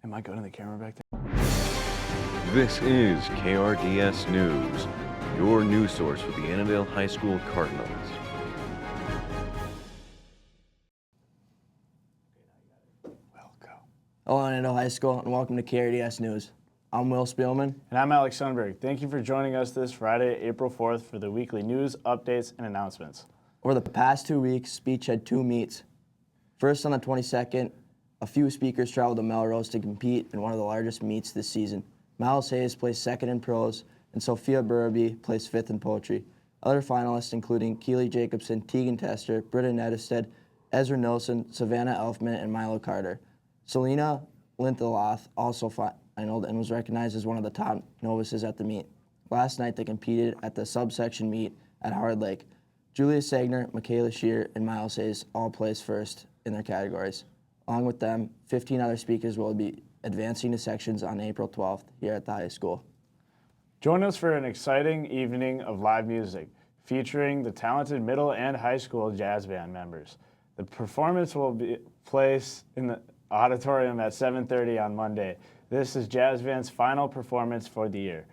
Am I going to the camera back there? This is KRDS News, your news source for the Annandale High School Cardinals. Well, go. Hello, Annandale High School, and welcome to KRDS News. I'm Will Spielman. And I'm Alex Sundberg. Thank you for joining us this Friday, April 4th, for the weekly news, updates, and announcements. Over the past 2 weeks, speech had two meets. First, on the 22nd, a few speakers traveled to Melrose to compete in one of the largest meets this season. Miles Hayes placed second in prose, and Sophia Burraby placed fifth in poetry. Other finalists including Keely Jacobson, Tegan Tester, Britta Nettestead, Ezra Nilsson, Savannah Elfman, and Milo Carter. Selena Lintheloth also finaled and was recognized as one of the top novices at the meet. Last night, they competed at the subsection meet at Howard Lake. Julia Sagner, Michaela Shear, and Miles Hayes all placed first in their categories. Along with them, 15 other speakers will be advancing to sections on April 12th here at the high school. Join us for an exciting evening of live music featuring the talented middle and high school jazz band members. The performance will be placed in the auditorium at 7:30 on Monday. This is Jazz Band's final performance for the year.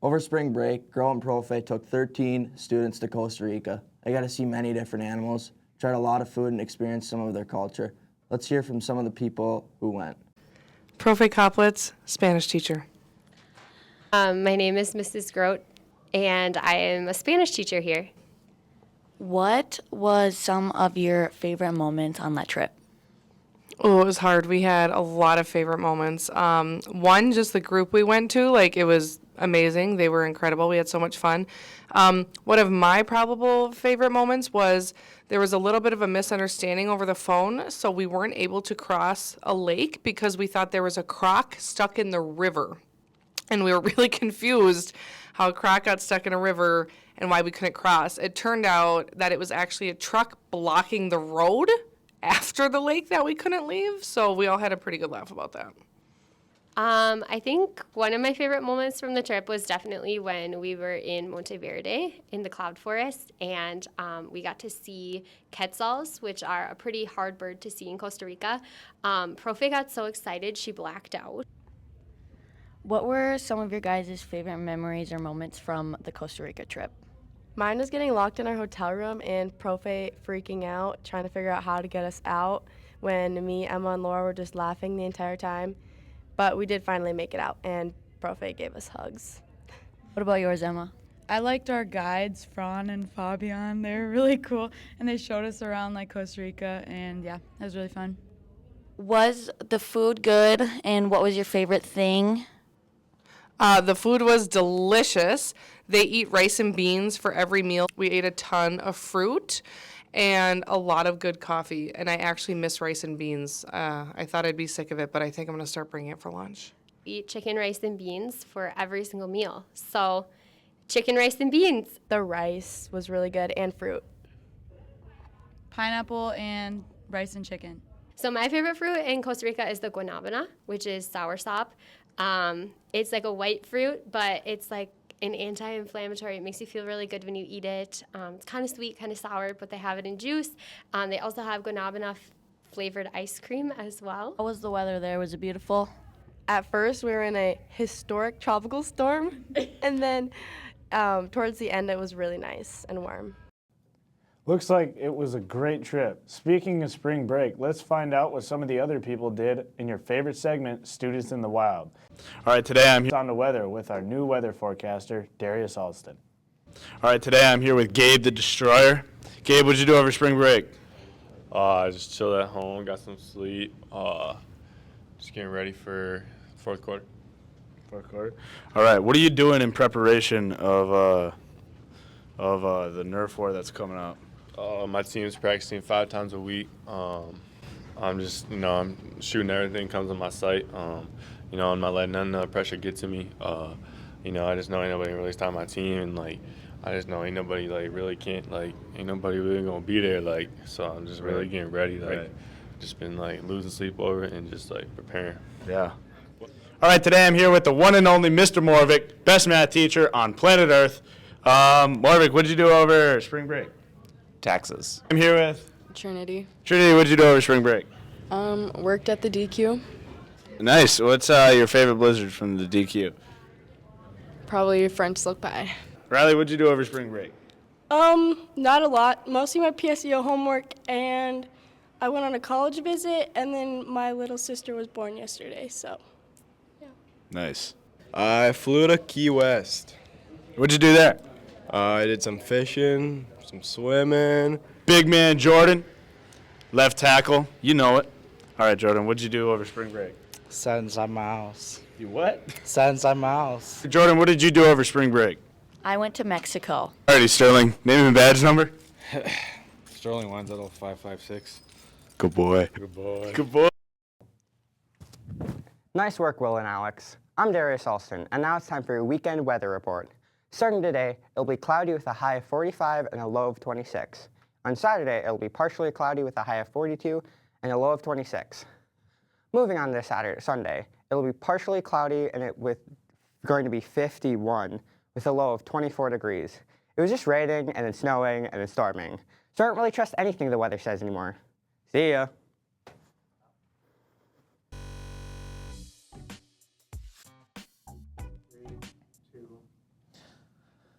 Over spring break, Girl and Profe took 13 students to Costa Rica. They got to see many different animals, tried a lot of food, and experienced some of their culture. Let's hear from some of the people who went. Profe Coplitz, Spanish teacher. My name is Mrs. Grote, and I am a Spanish teacher here. What was some of your favorite moments on that trip? Oh, it was hard. We had a lot of favorite moments. One, just the group we went to, it was amazing. They were incredible. We had so much fun. One of my probable favorite moments was there was a little bit of a misunderstanding over the phone, so we weren't able to cross a lake because we thought there was a croc stuck in the river. And we were really confused how a croc got stuck in a river and why we couldn't cross. It turned out that it was actually a truck blocking the road after the lake that we couldn't leave, so we all had a pretty good laugh about that. I think one of my favorite moments from the trip was definitely when we were in Monteverde in the cloud forest, and we got to see quetzals, which are a pretty hard bird to see in Costa Rica. Profe got so excited she blacked out. What were some of your guys' favorite memories or moments from the Costa Rica trip? Mine was getting locked in our hotel room and Profe freaking out, trying to figure out how to get us out when me, Emma, and Laura were just laughing the entire time. But we did finally make it out, and Profe gave us hugs. What about yours, Emma? I liked our guides, Fran and Fabian. They were really cool, and they showed us around Costa Rica, and yeah, it was really fun. Was the food good, and what was your favorite thing? The food was delicious. They eat rice and beans for every meal. We ate a ton of fruit and a lot of good coffee, and I actually miss rice and beans. I thought I'd be sick of it, but I think I'm going to start bringing it for lunch. We eat chicken, rice, and beans for every single meal. So, chicken, rice, and beans. The rice was really good, and fruit. Pineapple and rice and chicken. So my favorite fruit in Costa Rica is the guanabana, which is soursop. It's like a white fruit, but it's like an anti-inflammatory. It makes you feel really good when you eat it. It's kind of sweet, kind of sour, but they have it in juice. They also have guanabana flavored ice cream as well. How was the weather there? Was it beautiful? At first, we were in a historic tropical storm, and then towards the end, it was really nice and warm. Looks like it was a great trip. Speaking of spring break, let's find out what some of the other people did in your favorite segment, Students in the Wild. All right, today I'm here on the weather with our new weather forecaster, Darius Alston. All right, today I'm here with Gabe the Destroyer. Gabe, what'd you do over spring break? I just chilled at home, got some sleep, just getting ready for fourth quarter. Fourth quarter. All right, what are you doing in preparation of the Nerf war that's coming up? My team's practicing 5 times a week. I'm just, I'm shooting everything comes on my sight. I'm not letting none of the pressure get to me. I just know ain't nobody really stopping my team, and I just know ain't nobody ain't nobody really gonna be there. So I'm just really getting ready. Just been losing sleep over it and just preparing. Yeah. All right, today I'm here with the one and only Mr. Morvik, best math teacher on planet Earth. Morvik, what did you do over spring break? Taxes. I'm here with Trinity. Trinity, what did you do over spring break? Worked at the DQ. Nice. What's your favorite blizzard from the DQ? Probably your French look by. Riley, what'd you do over spring break? Not a lot. Mostly my PSEO homework, and I went on a college visit, and then my little sister was born yesterday, so, yeah. Nice. I flew to Key West. What'd you do there? I did some fishing, some swimming. Big man Jordan, left tackle. You know it. All right, Jordan, what'd you do over spring break? Sat inside my house. You what? Sat inside my house. Jordan, what did you do over spring break? I went to Mexico. Alrighty, Sterling. Name and badge number. Sterling Weinzettel 556. Good boy. Good boy. Good boy. Nice work, Will and Alex. I'm Darius Alston, and now it's time for your weekend weather report. Starting today, it'll be cloudy with a high of 45 and a low of 26. On Saturday, it'll be partially cloudy with a high of 42 and a low of 26. Moving on to Sunday, it'll be partially cloudy and going to be 51 with a low of 24 degrees. It was just raining and then snowing and then storming, so I don't really trust anything the weather says anymore. See ya.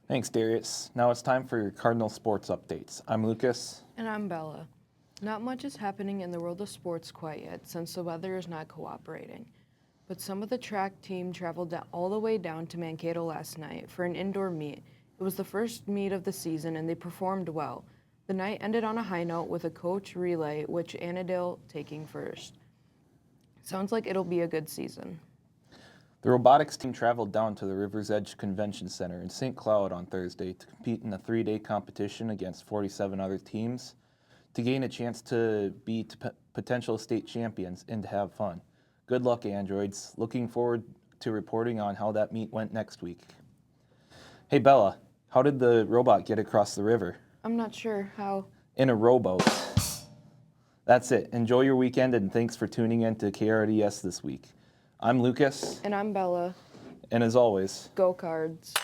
Thanks, Darius. Now it's time for your Cardinal sports updates. I'm Lucas. And I'm Bella. Not much is happening in the world of sports quite yet, since the weather is not cooperating. But some of the track team traveled all the way down to Mankato last night for an indoor meet. It was the first meet of the season, and they performed well. The night ended on a high note with a coach relay, which Annandale taking first. Sounds like it'll be a good season. The robotics team traveled down to the River's Edge Convention Center in St. Cloud on Thursday to compete in a 3-day competition against 47 other teams to gain a chance to beat potential state champions and to have fun. Good luck, androids. Looking forward to reporting on how that meet went next week. Hey, Bella, how did the robot get across the river? I'm not sure how. In a rowboat. That's it. Enjoy your weekend, and thanks for tuning in to KRDS this week. I'm Lucas. And I'm Bella. And as always, go Cards.